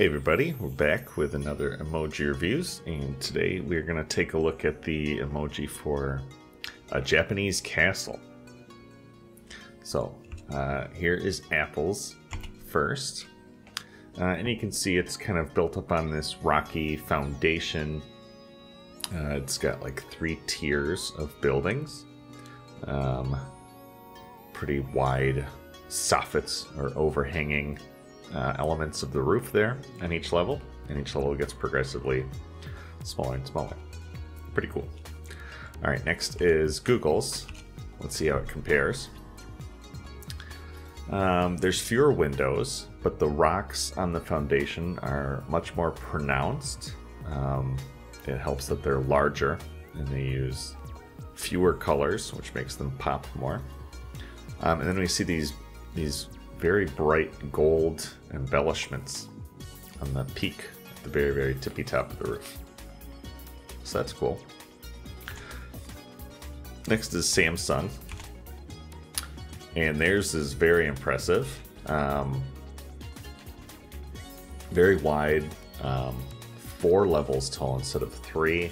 Hey everybody, we're back with another emoji reviews, and today we're going to take a look at the emoji for a Japanese castle. So here is Apple's first, and you can see it's kind of built up on this rocky foundation. It's got like 3 tiers of buildings, pretty wide soffits or overhanging elements of the roof there on each level, and each level gets progressively smaller and smaller. Pretty cool. Alright, next is Google's. Let's see how it compares. There's fewer windows, but the rocks on the foundation are much more pronounced. It helps that they're larger, and they use fewer colors, which makes them pop more. And then we see these very bright gold embellishments on the peak at the very, very tippy top of the roof. So that's cool. Next is Samsung, and theirs is very impressive. Very wide, 4 levels tall instead of 3.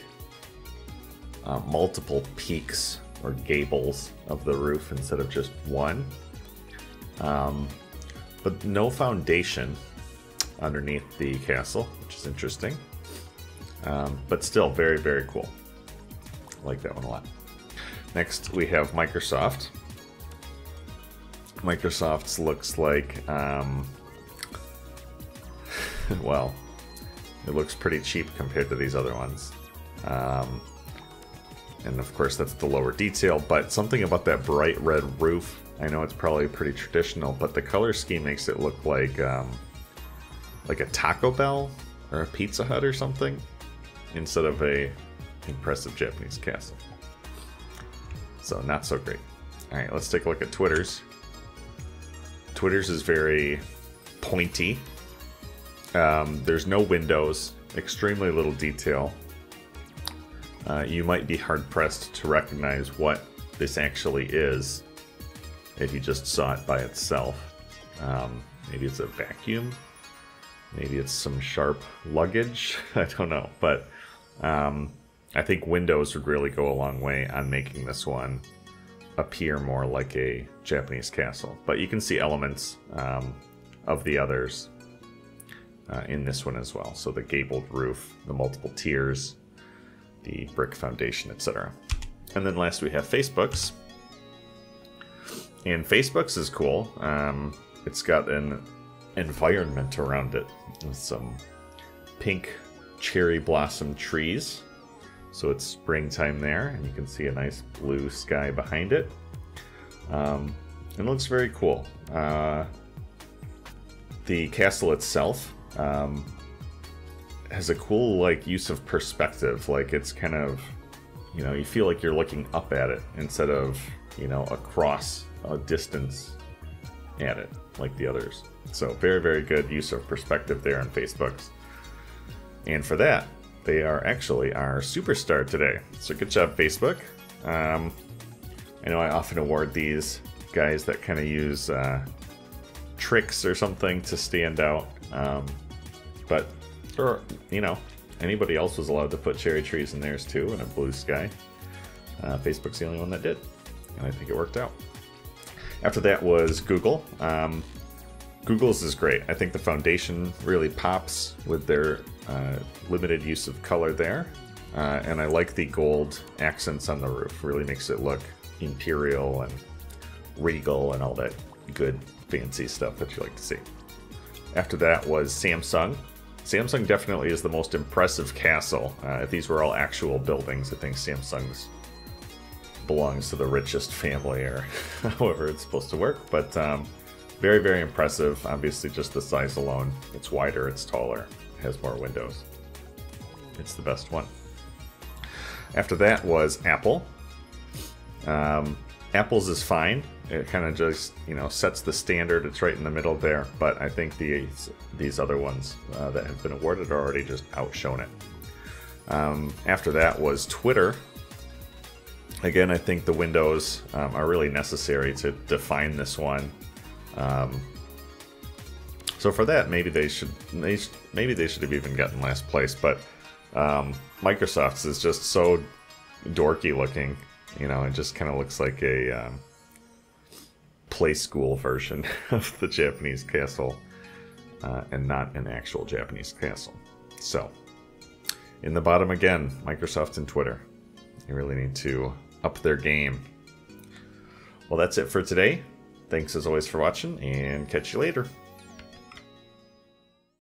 Multiple peaks or gables of the roof instead of just one. But no foundation underneath the castle, which is interesting. But still very, very cool. I like that one a lot. Next, we have Microsoft. Microsoft's looks like, well, it looks pretty cheap compared to these other ones. And of course, that's the lower detail, but something about that bright red roof, I know it's probably pretty traditional, but the color scheme makes it look like a Taco Bell or a Pizza Hut or something, instead of a impressive Japanese castle. So not so great. All right, let's take a look at Twitter's. Twitter's is very pointy. There's no windows, extremely little detail. You might be hard-pressed to recognize what this actually is if you just saw it by itself. Maybe it's a vacuum. Maybe it's some sharp luggage. I don't know. But I think windows would really go a long way on making this one appear more like a Japanese castle. But you can see elements of the others in this one as well. So the gabled roof, the multiple tiers, the brick foundation, etc. And then last we have Facebook's. And Facebook's is cool. It's got an environment around it with some pink cherry blossom trees. So it's springtime there, and you can see a nice blue sky behind it. It looks very cool. The castle itself has a cool use of perspective. Like, it's kind of, you feel like you're looking up at it instead of, across a distance at it like the others. So very, very good use of perspective there on Facebook's. And for that, they are actually our superstar today. So good job, Facebook. I know I often award these guys that kind of use tricks or something to stand out. But or, anybody else was allowed to put cherry trees in theirs too, and a blue sky. Facebook's the only one that did, and I think it worked out. After that was Google. Google's is great. I think the foundation really pops with their limited use of color there, and I like the gold accents on the roof. Really makes it look imperial and regal and all that good fancy stuff that you like to see. After that was Samsung. Samsung definitely is the most impressive castle. If these were all actual buildings, I think Samsung's belongs to the richest family, or however it's supposed to work. But very, very impressive. Obviously, just the size alone. It's wider, it's taller, it has more windows. It's the best one. After that was Apple. Apple's is fine. It kind of just, sets the standard. It's right in the middle there. But I think these other ones that have been awarded are already just outshone it. After that was Twitter. Again, I think the windows are really necessary to define this one. So for that, maybe they should have even gotten last place. But Microsoft's is just so dorky looking. You know, it just kind of looks like a play school version of the Japanese castle, and not an actual Japanese castle. So, in the bottom again, Microsoft and Twitter. They really need to up their game. Well, that's it for today. Thanks as always for watching, and catch you later.